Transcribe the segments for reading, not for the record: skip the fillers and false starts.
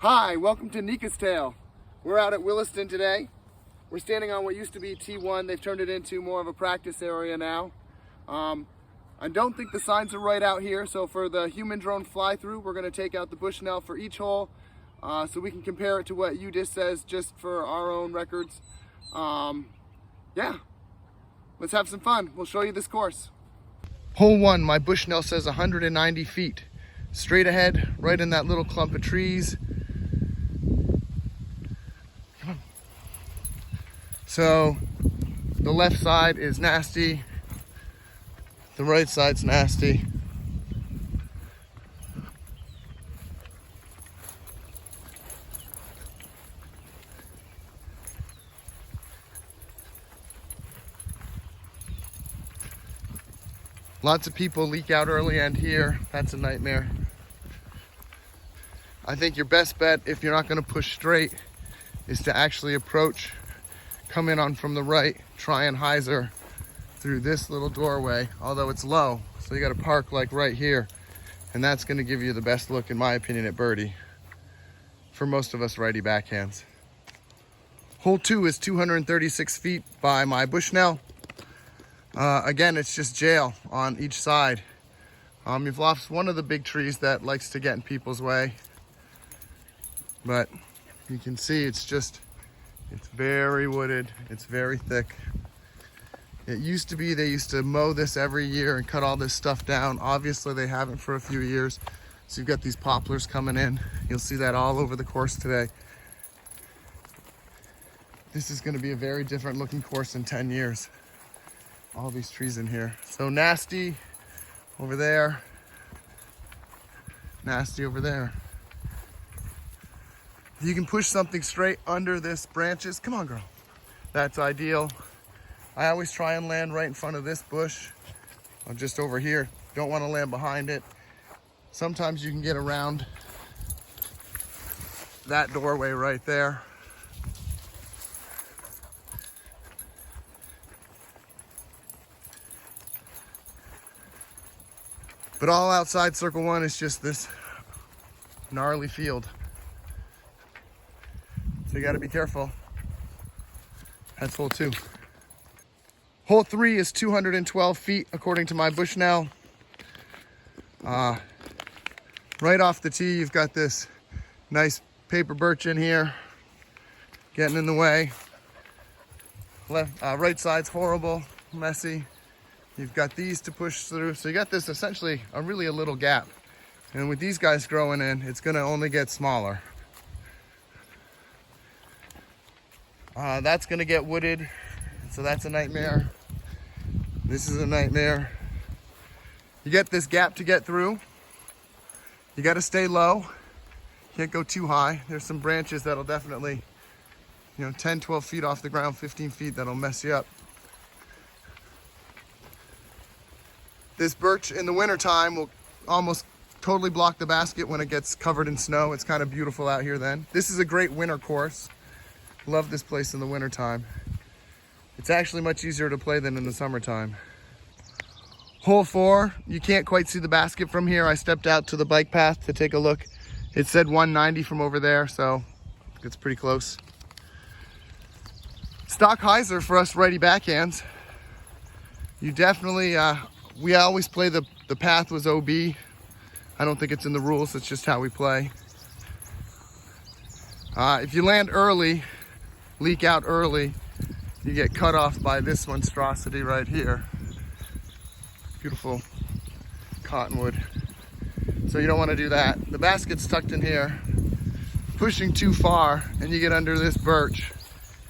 Hi, welcome to Nikka's Tale. We're out at Williston today. We're standing on what used to be T1. They've turned it into more of a practice area now. I don't think the signs are right out here, so for the human drone fly through, we're going to take out the Bushnell for each hole so we can compare it to what UDIS says just for our own records. Yeah, let's have some fun. We'll show you this course. Hole 1, my Bushnell says 190 feet. Straight ahead, right in that little clump of trees. Come on. So the left side is nasty. The right side's nasty. Lots of people leak out early end here. That's a nightmare. I think your best bet, if you're not going to push straight, is to actually approach, come in on from the right, try and hyzer through this little doorway, although it's low. So you got to park like right here. And that's going to give you the best look, in my opinion, at birdie for most of us righty backhands. Hole 2 is 236 feet by my Bushnell. Again, it's just jail on each side. You've lost one of the big trees that likes to get in people's way. But you can see it's very wooded, it's very thick. It used to be they used to mow this every year and cut all this stuff down. Obviously they haven't for a few years. So you've got these poplars coming in. You'll see that all over the course today. This is going to be a very different looking course in 10 years. All these trees in here. So nasty over there. Nasty over there. If you can push something straight under this branches, come on girl. That's ideal. I always try and land right in front of this bush. Or just over here. Don't want to land behind it. Sometimes you can get around that doorway right there. But all outside circle 1 is just this gnarly field. So you got to be careful. That's hole 2. Hole 3 is 212 feet according to my Bushnell. Right off the tee, you've got this nice paper birch in here, getting in the way. Right side's horrible, messy. You've got these to push through. So you got this essentially really a little gap. And with these guys growing in, it's gonna only get smaller. That's gonna get wooded. So that's a nightmare. This is a nightmare. You get this gap to get through. You gotta stay low. Can't go too high. There's some branches that'll definitely, 10, 12 feet off the ground, 15 feet, that'll mess you up. This birch in the wintertime will almost totally block the basket when it gets covered in snow. It's kind of beautiful out here then. This is a great winter course. Love this place in the wintertime. It's actually much easier to play than in the summertime. Hole 4, you can't quite see the basket from here. I stepped out to the bike path to take a look. It said 190 from over there, so it's pretty close. Stock hyzer for us righty backhands. You definitely, we always play the path was OB. I don't think it's in the rules, it's just how we play. If you land early, leak out early, you get cut off by this monstrosity right here. Beautiful cottonwood. So you don't want to do that. The basket's tucked in here. Pushing too far and you get under this birch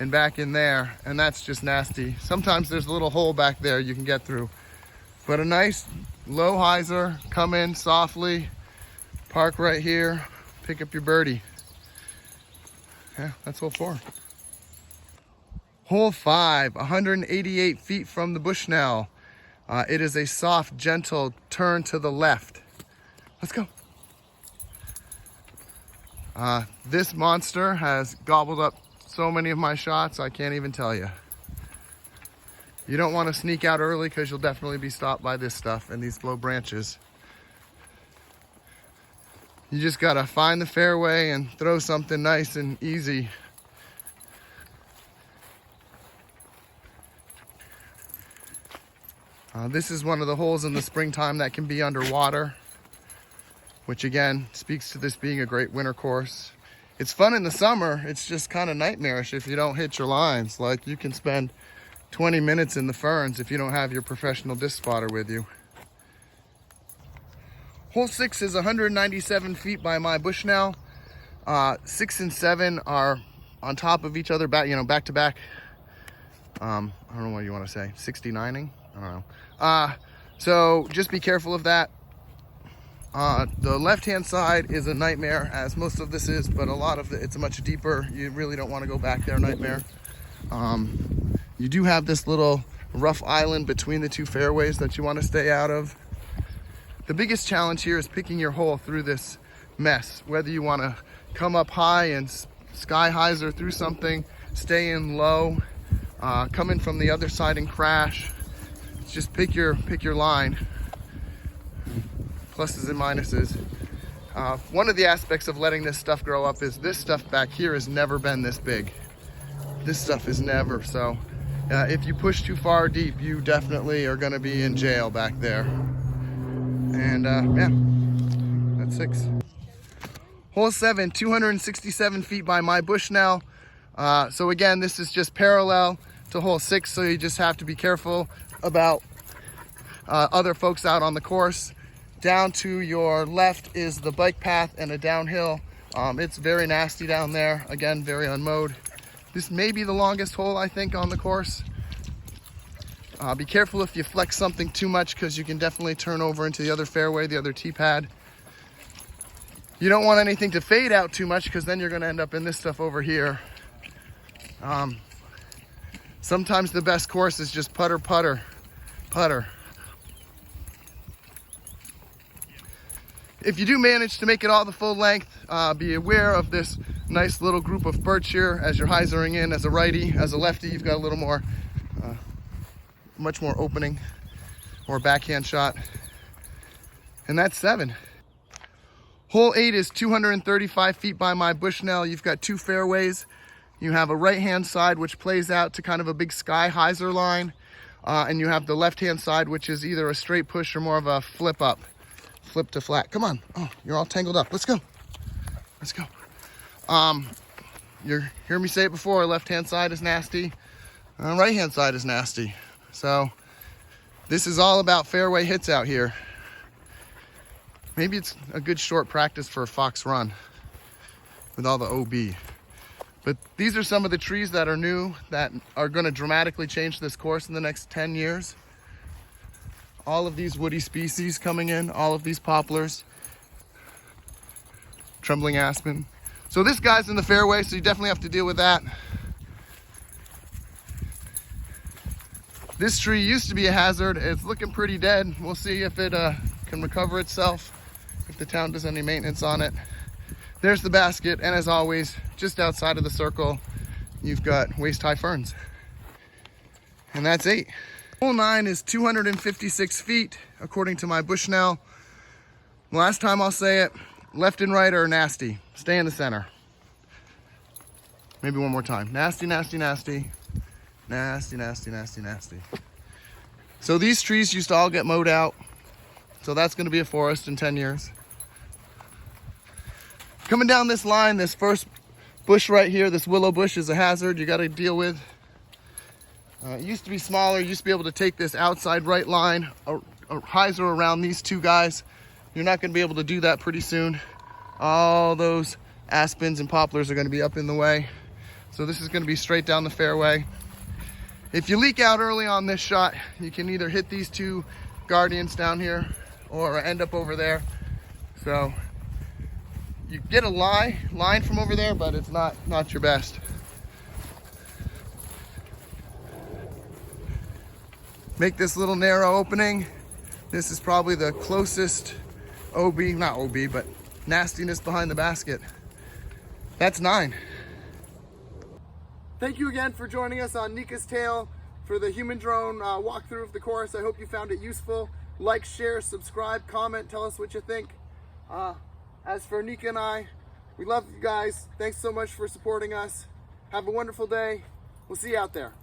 and back in there, and that's just nasty. Sometimes there's a little hole back there you can get through. But a nice low hyzer, come in softly, park right here, pick up your birdie. Yeah, that's hole 4. Hole 5, 188 feet from the Bushnell. It is a soft, gentle turn to the left. Let's go. This monster has gobbled up so many of my shots, I can't even tell you. You don't want to sneak out early because you'll definitely be stopped by this stuff and these low branches. You just gotta find the fairway and throw something nice and easy. This is one of the holes in the springtime that can be underwater, which again speaks to this being a great winter course. It's fun in the summer. It's just kind of nightmarish if you don't hit your lines. Like, you can spend 20 minutes in the ferns if you don't have your professional disc spotter with you. Hole 6 is 197 feet by my Bushnell. 6 and 7 are on top of each other, back to back. I don't know what you want to say, 69ing? I don't know. So just be careful of that. The left-hand side is a nightmare, as most of this is, but a lot of it's much deeper. You really don't want to go back there, nightmare. You do have this little rough island between the two fairways that you want to stay out of. The biggest challenge here is picking your hole through this mess, whether you want to come up high and sky hyzer through something, stay in low, come in from the other side and crash. Just pick your line. Pluses and minuses. One of the aspects of letting this stuff grow up is this stuff back here has never been this big. This stuff is never, so if you push too far deep, you definitely are gonna be in jail back there. And yeah, that's 6. Hole 7, 267 feet by my Bushnell. So again, this is just parallel to hole 6, so you just have to be careful about other folks out on the course. Down to your left is the bike path and a downhill. It's very nasty down there. Again, very unmowed. This may be the longest hole, I think, on the course. Be careful if you flex something too much, because you can definitely turn over into the other fairway, the other tee pad. You don't want anything to fade out too much, because then you're going to end up in this stuff over here. Sometimes the best course is just putter, putter, putter. If you do manage to make it all the full length, be aware of this nice little group of birch here as you're hyzering in as a righty. As a lefty, you've got a little more, much more opening or backhand shot. And that's 7. Hole 8 is 235 feet by my Bushnell. You've got 2 fairways. You have a right-hand side, which plays out to kind of a big sky hyzer line. And you have the left-hand side, which is either a straight push or more of a flip up. Flip to flat. Come on. Oh, you're all tangled up. Let's go. Let's go. You hear me say it before, left-hand side is nasty. Right-hand side is nasty. So this is all about fairway hits out here. Maybe it's a good short practice for a fox run with all the OB. But these are some of the trees that are new that are going to dramatically change this course in the next 10 years. All of these woody species coming in, all of these poplars, trembling aspen. So this guy's in the fairway, so you definitely have to deal with that. This tree used to be a hazard. It's looking pretty dead. We'll see if it can recover itself, if the town does any maintenance on it. There's the basket, and as always, just outside of the circle, you've got waist-high ferns. And that's 8. Hole 9 is 256 feet, according to my Bushnell. Last time I'll say it, left and right are nasty. Stay in the center. Maybe one more time. Nasty, nasty, nasty. Nasty, nasty, nasty, nasty. So these trees used to all get mowed out. So that's going to be a forest in 10 years. Coming down this line, this first bush right here, this willow bush, is a hazard you got to deal with. It used to be smaller. You used to be able to take this outside right line, a hyzer around these 2 guys. You're not going to be able to do that pretty soon. All those aspens and poplars are going to be up in the way. So this is going to be straight down the fairway. If you leak out early on this shot, you can either hit these 2 guardians down here or end up over there. So you get a line from over there, but it's not your best. Make this little narrow opening. This is probably the closest not OB, but nastiness behind the basket. That's 9. Thank you again for joining us on Nikka's Tale for the human drone walkthrough of the course. I hope you found it useful. Like, share, subscribe, comment, tell us what you think. As for Nikka and I, we love you guys. Thanks so much for supporting us. Have a wonderful day. We'll see you out there.